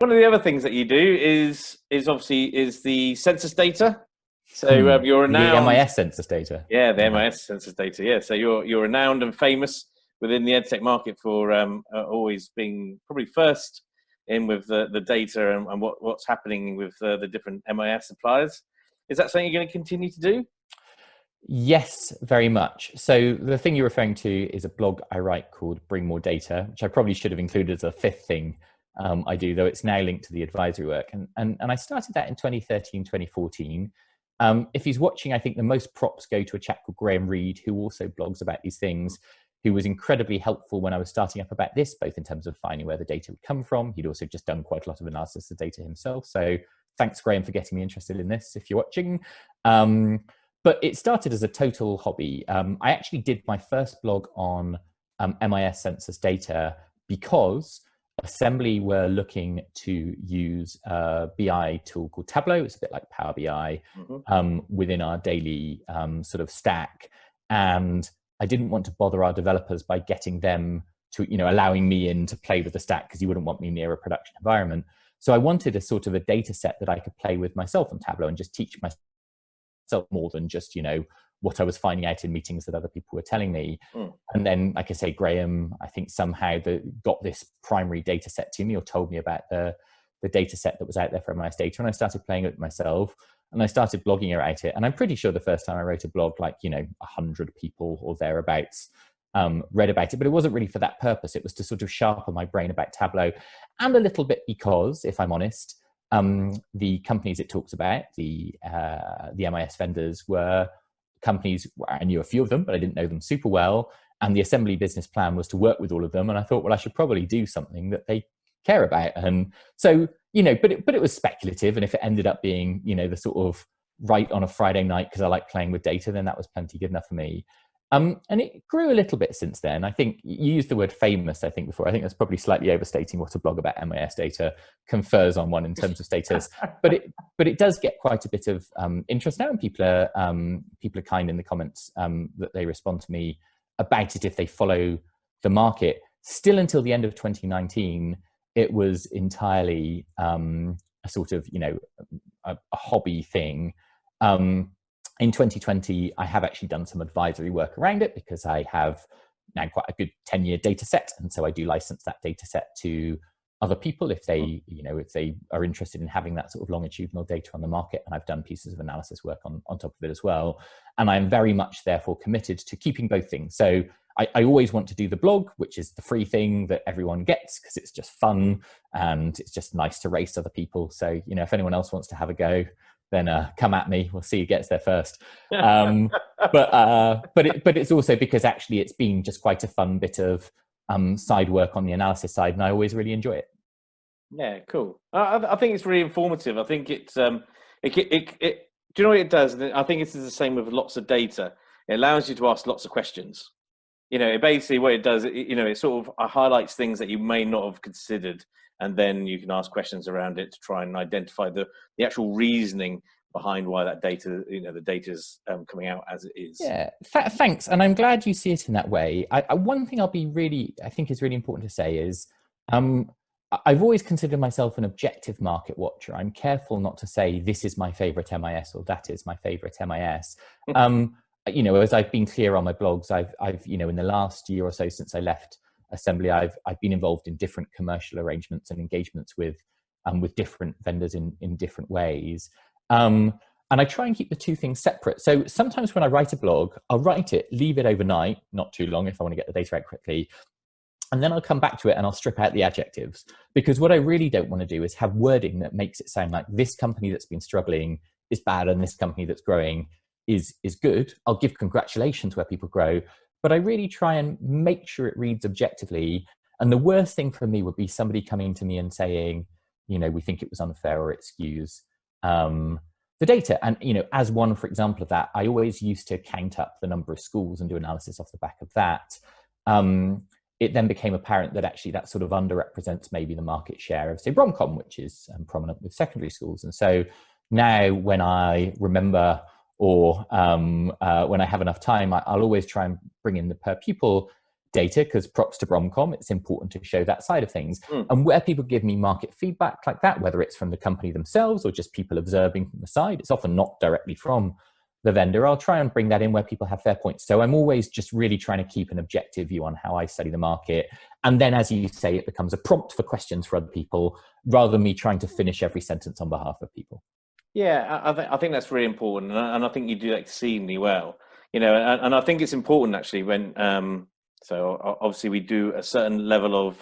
One of the other things that you do is obviously the census data. So you're The renowned. MIS census data. Yeah, the MIS census data. Yeah, so you're renowned and famous within the edtech market for always being probably first in with the data and what's happening with the different MIS suppliers. Is that something you're going to continue to do? Yes, very much. So the thing you're referring to is a blog I write called Bring More Data, which I probably should have included as a fifth thing I do, though it's now linked to the advisory work. And I started that in 2013, 2014. If he's watching, I think the most props go to a chap called Graham Reed, who also blogs about these things, who was incredibly helpful when I was starting up about this, both in terms of finding where the data would come from. He'd also just done quite a lot of analysis of data himself. So thanks, Graham, for getting me interested in this, if you're watching. But it started as a total hobby. I actually did my first blog on MIS census data because Assembly were looking to use a BI tool called Tableau. It's a bit like Power BI within our daily sort of stack. And I didn't want to bother our developers by getting them to, allowing me in to play with the stack, because you wouldn't want me near a production environment. So I wanted a sort of a data set that I could play with myself on Tableau and just teach myself more than just, what I was finding out in meetings that other people were telling me. And then, like I say, Graham, I think somehow got this primary data set to me, or told me about the data set that was out there for MIS data. And I started playing with it myself, and I started blogging about it. And I'm pretty sure the first time I wrote a blog, 100 people or thereabouts read about it, but it wasn't really for that purpose. It was to sort of sharpen my brain about Tableau, and a little bit because, if I'm honest, the companies it talks about, the MIS vendors, were companies, I knew a few of them, but I didn't know them super well. And the Assembly business plan was to work with all of them. And I thought, well, I should probably do something that they care about. And so, but it was speculative. And if it ended up being, the sort of write on a Friday night because I like playing with data, then that was plenty good enough for me. And it grew a little bit since then. I think you used the word famous, I think, before. I think that's probably slightly overstating what a blog about MIS data confers on one in terms of status. but it does get quite a bit of interest now, and people are kind in the comments that they respond to me about it if they follow the market. Still, until the end of 2019, it was entirely a sort of, a hobby thing. In 2020, I have actually done some advisory work around it, because I have now quite a good 10-year data set. And so I do license that data set to other people if they, if they are interested in having that sort of longitudinal data on the market. And I've done pieces of analysis work on top of it as well. And I'm very much therefore committed to keeping both things. So I always want to do the blog, which is the free thing that everyone gets because it's just fun and it's just nice to race other people. So, if anyone else wants to have a go, then come at me. We'll see who gets there first. But it's also because actually it's been just quite a fun bit of side work on the analysis side, and I always really enjoy it. Yeah, cool. I think it's really informative. I think it's do you know what it does? I think it's the same with lots of data. It allows you to ask lots of questions. Basically what it does, it sort of highlights things that you may not have considered, and then you can ask questions around it to try and identify the actual reasoning behind why that data, the data is coming out as it is. Yeah, thanks. And I'm glad you see it in that way. One thing I think is really important to say is, I've always considered myself an objective market watcher. I'm careful not to say this is my favorite MIS or that is my favorite MIS. As I've been clear on my blogs, I've in the last year or so since I left Assembly, I've been involved in different commercial arrangements and engagements with different vendors in different ways. And I try and keep the two things separate. So sometimes when I write a blog, I'll write it, leave it overnight, not too long if I want to get the data out quickly. And then I'll come back to it and I'll strip out the adjectives, because what I really don't want to do is have wording that makes it sound like this company that's been struggling is bad and this company that's growing is good. I'll give congratulations where people grow, but I really try and make sure it reads objectively. And the worst thing for me would be somebody coming to me and saying, we think it was unfair or it skews the data. And, as one, for example, of that, I always used to count up the number of schools and do analysis off the back of that. It then became apparent that actually that sort of underrepresents maybe the market share of, say, Bromcom, which is prominent with secondary schools. And so now when I remember or when I have enough time, I'll always try and bring in the per pupil, data, because props to Bromcom, it's important to show that side of things. Mm. And where people give me market feedback like that, whether it's from the company themselves or just people observing from the side, it's often not directly from the vendor. I'll try and bring that in where people have fair points. So I'm always just really trying to keep an objective view on how I study the market. And then, as you say, it becomes a prompt for questions for other people rather than me trying to finish every sentence on behalf of people. Yeah, I think that's really important, and I think you do that exceedingly well. And I think it's important actually when so obviously we do a certain level of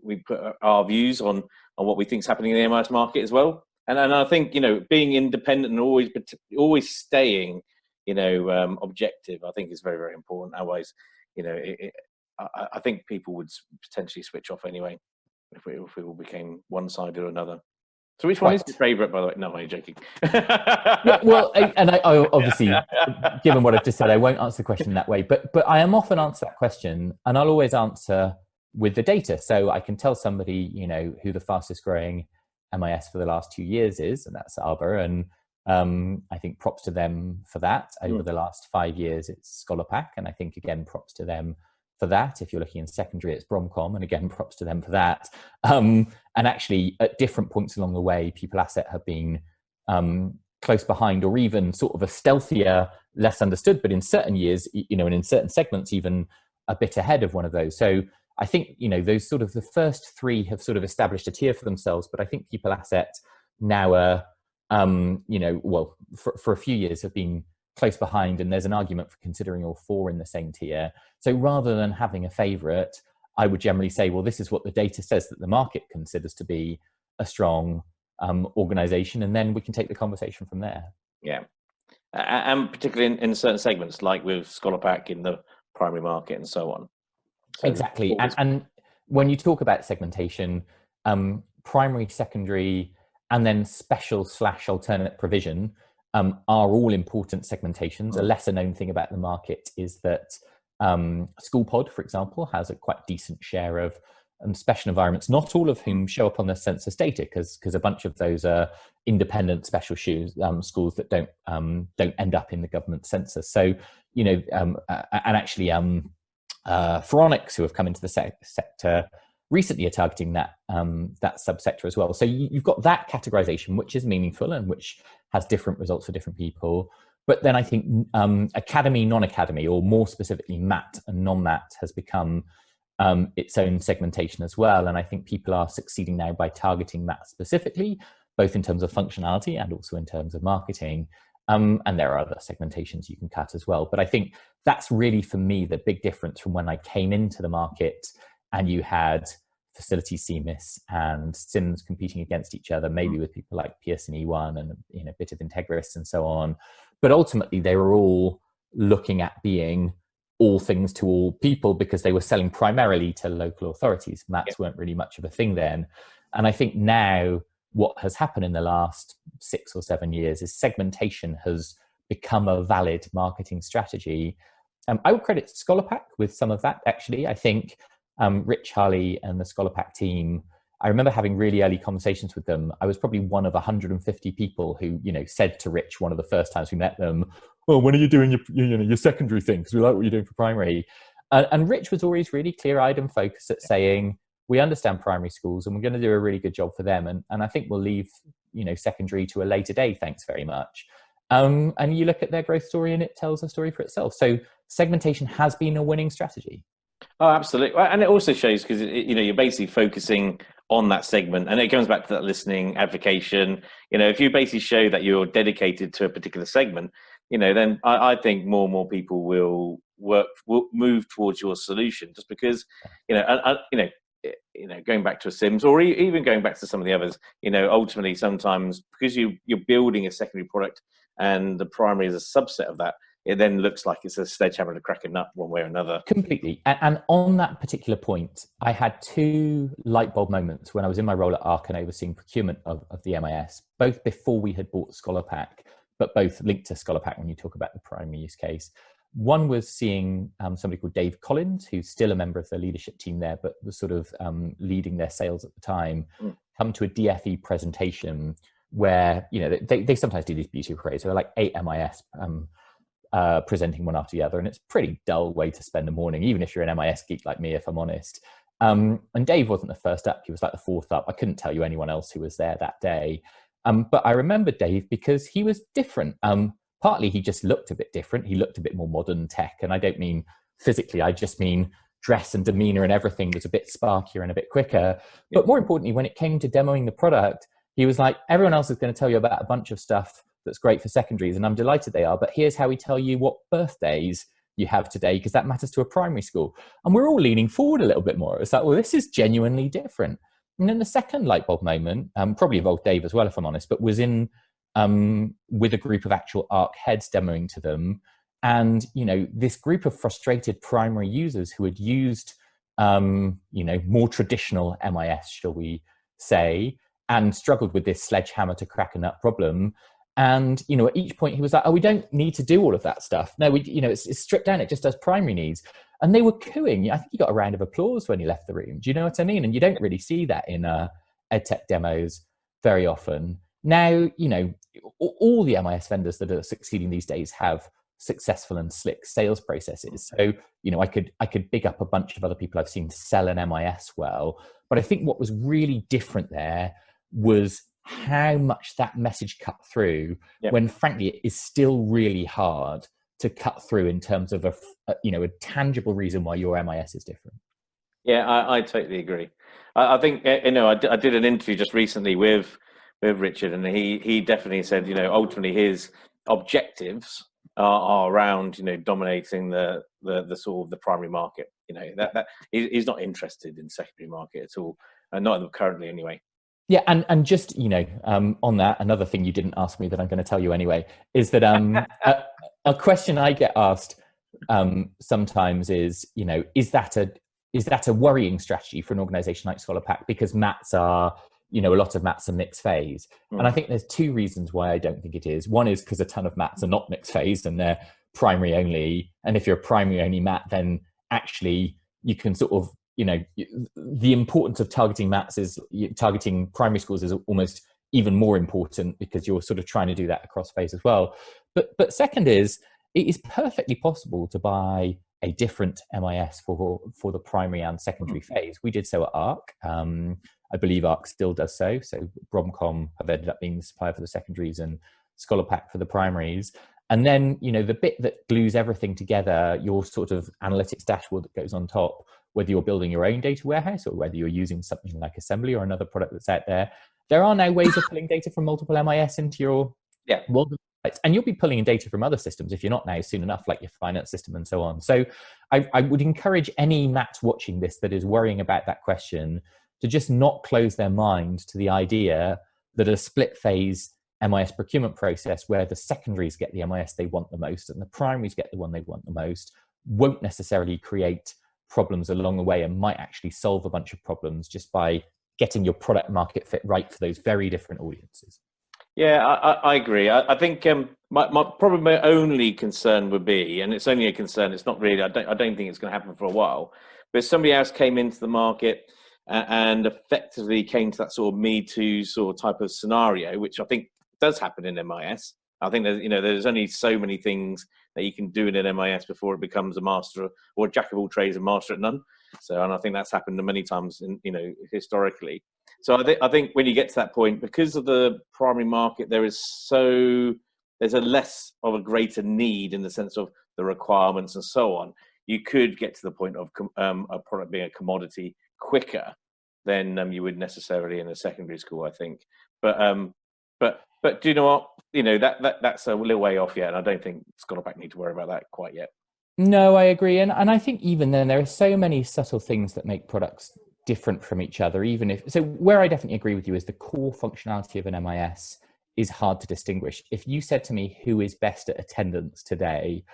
we put our views on what we think is happening in the MIS market as well. And I think being independent and always staying objective, I think is very, very important. Otherwise, I think people would potentially switch off anyway if we all became one side or another. So which one is your favourite, by the way? No, I'm joking. Yeah, well, I obviously, given what I've just said, I won't answer the question that way. But I am often answer that question, and I'll always answer with the data. So I can tell somebody, who the fastest growing MIS for the last 2 years is, and that's Arbor. And I think props to them for that. Over the last 5 years, it's ScholarPack, and I think again props to them for that. If you're looking in secondary, it's Bromcom, and again props to them for that. And actually, at different points along the way, People Asset have been close behind, or even sort of a stealthier, less understood, but in certain years, and in certain segments, even a bit ahead of one of those. So I think, those sort of the first three have sort of established a tier for themselves, but I think People Asset now are, well, for a few years have been close behind, and there's an argument for considering all four in the same tier. So rather than having a favorite, I would generally say, well, this is what the data says that the market considers to be a strong organization, and then we can take the conversation from there. Yeah, and particularly in certain segments, like with ScholarPack in the primary market and so on. So exactly, and when you talk about segmentation, primary, secondary, and then special / alternate provision are all important segmentations. A lesser known thing about the market is that SchoolPod, for example, has a quite decent share of special environments, not all of whom show up on the census data, because a bunch of those are independent special schools that don't end up in the government census. So, and actually Phoronics, who have come into the sector recently, are targeting that subsector as well. So you've got that categorization, which is meaningful and which has different results for different people. But then I think academy, non-academy, or more specifically MAT and non-MAT, has become its own segmentation as well. And I think people are succeeding now by targeting that specifically, both in terms of functionality and also in terms of marketing. And there are other segmentations you can cut as well. But I think that's really, for me, the big difference from when I came into the market and you had Facility CMIS and SIMS competing against each other, maybe with people like Pearson E1 and a bit of Integris and so on. But ultimately, they were all looking at being all things to all people because they were selling primarily to local authorities. MATs weren't really much of a thing then. And I think now what has happened in the last 6 or 7 years is segmentation has become a valid marketing strategy. I would credit ScholarPack with some of that, actually. I think Rich Harley and the ScholarPack team, I remember having really early conversations with them. I was probably one of 150 people who, said to Rich one of the first times we met them, "Well, when are you doing your secondary thing? Because we like what you're doing for primary." And Rich was always really clear-eyed and focused at saying, "We understand primary schools, and we're going to do a really good job for them. And I think we'll leave, secondary to a later day. Thanks very much." And you look at their growth story, and it tells a story for itself. So segmentation has been a winning strategy. Oh, absolutely. And it also shows because, you're basically focusing on that segment, and it comes back to that listening, advocation. If you basically show that you're dedicated to a particular segment, then I think more and more people will move towards your solution, just because, going back to a Sims, or even going back to some of the others, ultimately sometimes because you're building a secondary product and the primary is a subset of that, it then looks like it's a sledgehammer to crack a nut one way or another. Completely. And on that particular point, I had 2 light bulb moments when I was in my role at ARC and overseeing procurement of the MIS, both before we had bought ScholarPack, but both linked to ScholarPack when you talk about the primary use case. One was seeing somebody called Dave Collins, who's still a member of the leadership team there, but was sort of leading their sales at the time, come to a DFE presentation where, they sometimes do these beauty parades. So there are like 8 MIS presenting one after the other. And it's a pretty dull way to spend a morning, even if you're an MIS geek like me, if I'm honest. And Dave wasn't the first up. He was like the fourth up. I couldn't tell you anyone else who was there that day. But I remember Dave because he was different. Partly he just looked a bit different. He looked a bit more modern tech. And I don't mean physically, I just mean dress and demeanor and everything was a bit sparkier and a bit quicker. But more importantly, when it came to demoing the product, he was like, everyone else is going to tell you about a bunch of stuff that's great for secondaries, and I'm delighted they are, but here's how we tell you what birthdays you have today, because that matters to a primary school. And we're all leaning forward a little bit more. It's like, well, this is genuinely different. And then the second light bulb moment, probably involved Dave as well, if I'm honest, but was in with a group of actual ARC heads demoing to them. And, this group of frustrated primary users who had used, more traditional MIS, shall we say, and struggled with this sledgehammer to crack a nut problem. And, at each point he was like, oh, we don't need to do all of that stuff. No, it's stripped down. It just does primary needs. And they were cooing. I think he got a round of applause when he left the room. Do you know what I mean? And you don't really see that in EdTech demos very often. Now, all the MIS vendors that are succeeding these days have successful and slick sales processes. So, I could big up a bunch of other people I've seen sell an MIS well. But I think what was really different there was how much that message cut through when frankly it is still really hard to cut through in terms of a tangible reason why your MIS is different. Yeah, I totally agree. I think, I did an interview just recently with Richard, and he definitely said, ultimately his objectives are around, dominating the sort of the primary market. That he's not interested in secondary market at all, and not currently anyway. Yeah, and just on that, another thing you didn't ask me that I'm going to tell you anyway is that a question I get asked sometimes is, is that a worrying strategy for an organisation like ScholarPack, because mats are, a lot of mats are mixed phase, and I think there's two reasons why I don't think it is. One is because a ton of mats are not mixed phased and they're primary only, and if you're a primary only mat, then actually you can sort of the importance of targeting mats is targeting primary schools is almost even more important because you're sort of trying to do that across phase as well. But second is, it is perfectly possible to buy a different MIS for the primary and secondary phase. We did so at ARC. I believe ARC still does so. So Bromcom have ended up being the supplier for the secondaries and ScholarPack for the primaries. And then, the bit that glues everything together, your sort of analytics dashboard that goes on top, whether you're building your own data warehouse or whether you're using something like Assembly or another product that's out there are now ways of pulling data from multiple MIS into your world. And you'll be pulling in data from other systems if you're not now soon enough, like your finance system and so on. So I would encourage any Matt watching this that is worrying about that question to just not close their mind to the idea that a split phase MIS procurement process where the secondaries get the MIS they want the most and the primaries get the one they want the most won't necessarily create problems along the way, and might actually solve a bunch of problems just by getting your product market fit right for those very different audiences. Yeah, I agree. I think probably my only concern would be, and it's only a concern, it's not really, I don't think it's going to happen for a while, but if somebody else came into the market and effectively came to that sort of Me Too sort of type of scenario, which I think does happen in MIS. I think there's only so many things that you can do in an MIS before it becomes a master or a jack of all trades and master at none. So, and I think that's happened many times historically. So I think when you get to that point, because of the primary market, there's a less of a greater need in the sense of the requirements and so on. You could get to the point of a product being a commodity quicker than you would necessarily in a secondary school, I think. But do you know what? That's a little way off yet, and I don't think ScholarPack need to worry about that quite yet. No, I agree, and I think even then there are so many subtle things that make products different from each other. Even if so, where I definitely agree with you is the core functionality of an MIS is hard to distinguish. If you said to me who is best at attendance today,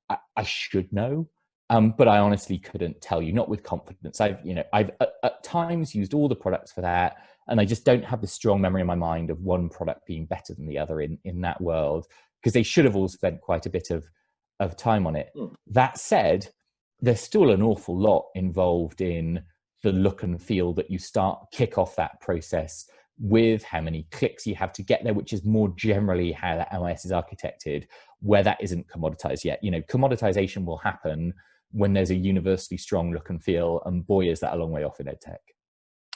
I should know, but I honestly couldn't tell you, not with confidence. I've at times used all the products for that, and I just don't have the strong memory in my mind of one product being better than the other in that world, because they should have all spent quite a bit of time on it. That said, there's still an awful lot involved in the look and feel that you kick off that process with how many clicks you have to get there, which is more generally how that MIS is architected, where that isn't commoditized yet. Commoditization will happen when there's a universally strong look and feel, and boy, is that a long way off in edtech.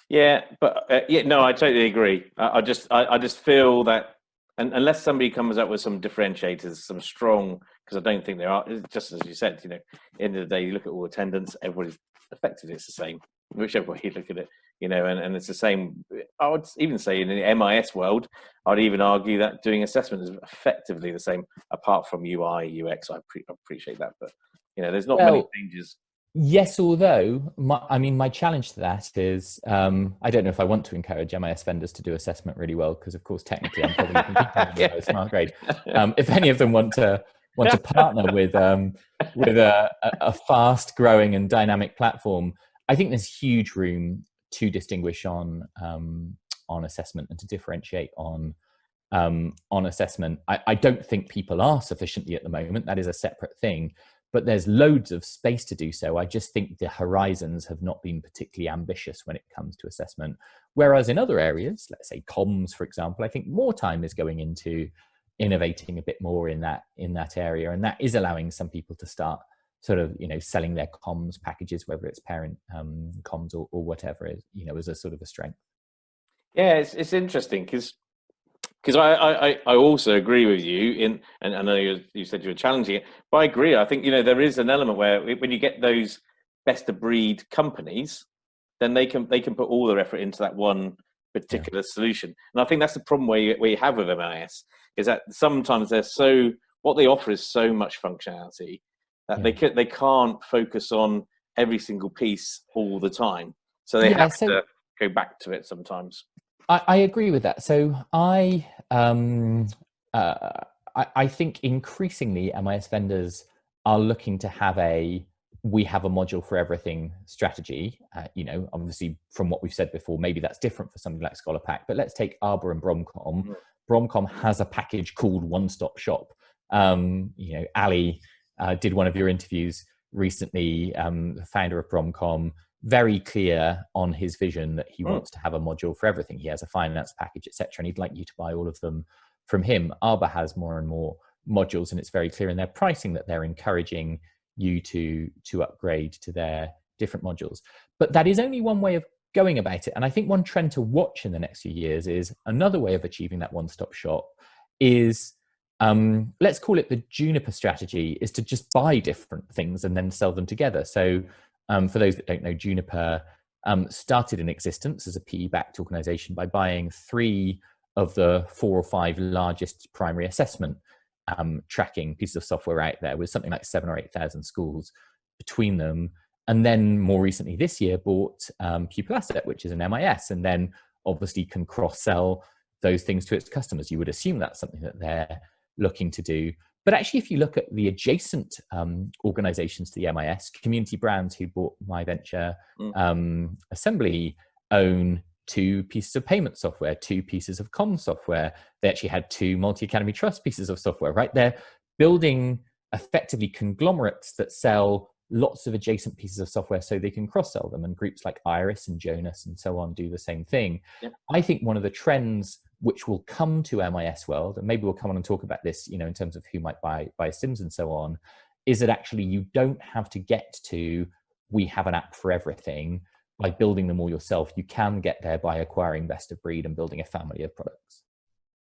Yeah, but no, I totally agree. I just feel that, and unless somebody comes up with some differentiators, some strong, because I don't think there are. Just as you said, end of the day, you look at all attendance, everybody's effectively it's the same, whichever way you look at it, and it's the same. I would even say in the MIS world, I'd even argue that doing assessment is effectively the same, apart from UI, UX. I appreciate that, but there's not many changes. Yes, although my challenge to that is I don't know if I want to encourage MIS vendors to do assessment really well, because of course technically I'm probably competing with smart grade. If any of them want to partner with a fast growing and dynamic platform, I think there's huge room to distinguish on assessment and to differentiate on assessment. I don't think people are sufficiently at the moment. That is a separate thing. But there's loads of space to do so. I just think the horizons have not been particularly ambitious when it comes to assessment. Whereas in other areas, let's say comms, for example, I think more time is going into innovating a bit more in that area. And that is allowing some people to start sort of, selling their comms packages, whether it's parent comms or whatever, as a sort of a strength. Yeah, it's interesting because I also agree with you and I know you said you were challenging it, but I agree. I think there is an element where when you get those best of breed companies, then they can put all their effort into that one particular solution. And I think that's the problem where you have with MIS is that sometimes what they offer is so much functionality that they can't focus on every single piece all the time. So they have to go back to it sometimes. I agree with that. So I think increasingly MIS vendors are looking to have we have a module for everything strategy. Obviously from what we've said before, maybe that's different for something like Scholar Pack, but let's take Arbor and Bromcom. Mm. Bromcom has a package called One Stop Shop. Ali did one of your interviews recently, the founder of Bromcom, very clear on his vision that he wants to have a module for everything. He has a finance package, etc., and he'd like you to buy all of them from him. Arbor has more and more modules, and it's very clear in their pricing that they're encouraging you to upgrade to their different modules. But that is only one way of going about it. And I think one trend to watch in the next few years is another way of achieving that one-stop shop is, let's call it the Juniper strategy, is to just buy different things and then sell them together. So for those that don't know, Juniper started in existence as a PE-backed organization by buying 3 of the 4 or 5 largest primary assessment tracking pieces of software out there, with something like 7,000 or 8,000 schools between them. And then more recently this year bought Pupil Asset, which is an MIS, and then obviously can cross-sell those things to its customers. You would assume that's something that they're looking to do. But actually, if you look at the adjacent organizations to the MIS, Community Brands, who bought MyVenture Assembly, own 2 pieces of payment software, 2 pieces of comm software. They actually had 2 multi-academy trust pieces of software, right? They're building effectively conglomerates that sell lots of adjacent pieces of software so they can cross-sell them. And groups like Iris and Jonas and so on do the same thing. Yep. I think one of the trends which will come to MIS world, and maybe we'll come on and talk about this, in terms of who might buy Sims and so on, is that actually you don't have to get to, we have an app for everything by building them all yourself. You can get there by acquiring best of breed and building a family of products.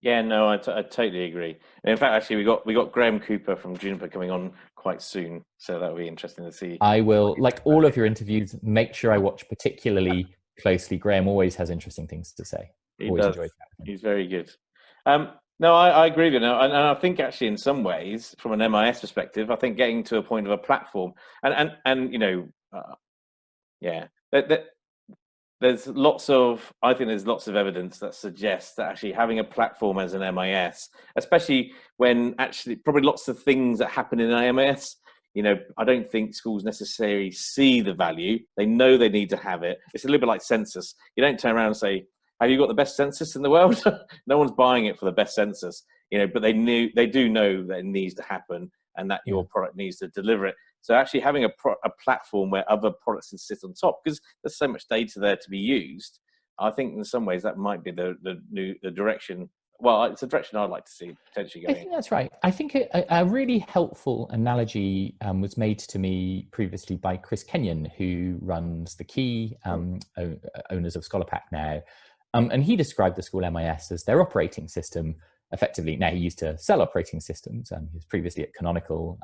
Yeah, no, I totally agree. And in fact, actually, we got Graham Cooper from Juniper coming on quite soon, so that'll be interesting to see. I will, like all of your interviews, make sure I watch particularly closely. Graham always has interesting things to say. He does. He's very good. No, I agree with you. And I think actually, in some ways, from an MIS perspective, I think getting to a point of a platform, there's lots of evidence that suggests that actually having a platform as an MIS, especially when actually probably lots of things that happen in an MIS, I don't think schools necessarily see the value. They know they need to have it. It's a little bit like census. You don't turn around and say, have you got the best census in the world? No one's buying it for the best census, but they do know that it needs to happen and that your product needs to deliver it. So actually having a platform where other products can sit on top, because there's so much data there to be used, I think in some ways that might be the direction. Well, it's a direction I'd like to see potentially I going. think that's right. I think a really helpful analogy was made to me previously by Chris Kenyon, who runs the Key, owners of Scholarpack now. And he described the school MIS as their operating system. Effectively, now he used to sell operating systems. He was previously at Canonical,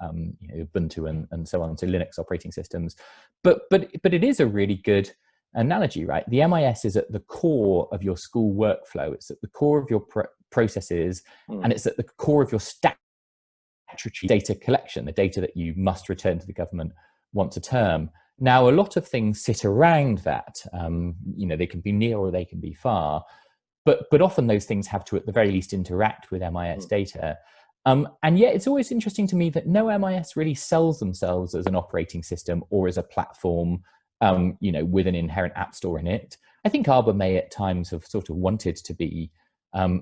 Ubuntu and so on, so Linux operating systems. But it is a really good analogy, right? The MIS is at the core of your school workflow. It's at the core of your processes, and it's at the core of your statutory data collection, the data that you must return to the government once a term. Now, a lot of things sit around that. They can be near or they can be far. But often those things have to, at the very least, interact with MIS data. And yet it's always interesting to me that no MIS really sells themselves as an operating system or as a platform, with an inherent app store in it. I think Arbor may at times have sort of wanted to be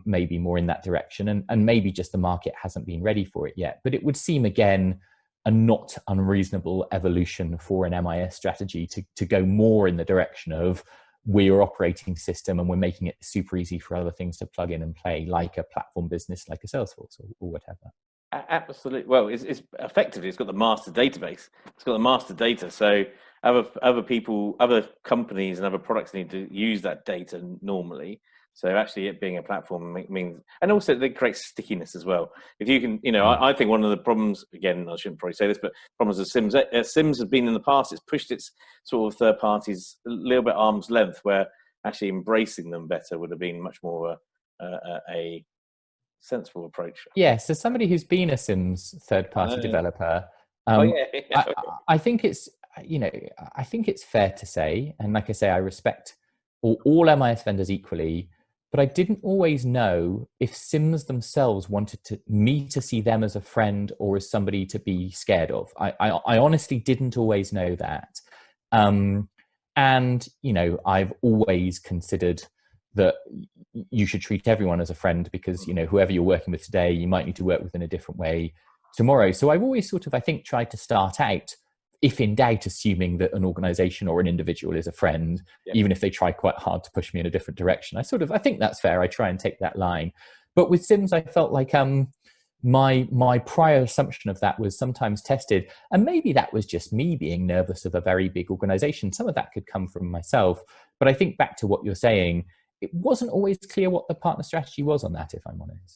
maybe more in that direction, and maybe just the market hasn't been ready for it yet. But it would seem, again, a not unreasonable evolution for an MIS strategy to go more in the direction of we're your operating system and we're making it super easy for other things to plug in and play, like a platform business, like a Salesforce or whatever. Absolutely. Well, it's effectively, it's got the master database. It's got the master data. So other people, other companies and other products need to use that data normally. So actually it being a platform means, and also it creates stickiness as well. If you can, I think one of the problems, again, I shouldn't probably say this, but problems of Sims has been in the past, it's pushed its sort of third parties a little bit arm's length, where actually embracing them better would have been much more a sensible approach. Yeah, so somebody who's been a Sims third-party developer, Yeah. I think it's, I think it's fair to say, and like I say, I respect all MIS vendors equally, but I didn't always know if Sims themselves wanted me to see them as a friend or as somebody to be scared of. I honestly didn't always know that. And, I've always considered that you should treat everyone as a friend because, whoever you're working with today, you might need to work with in a different way tomorrow. So I've always sort of, I think, tried to start out, if in doubt, assuming that an organization or an individual is a friend, even if they try quite hard to push me in a different direction. I think that's fair. I try and take that line. But with Sims, I felt like my prior assumption of that was sometimes tested. And maybe that was just me being nervous of a very big organization. Some of that could come from myself. But I think back to what you're saying, it wasn't always clear what the partner strategy was on that, if I'm honest.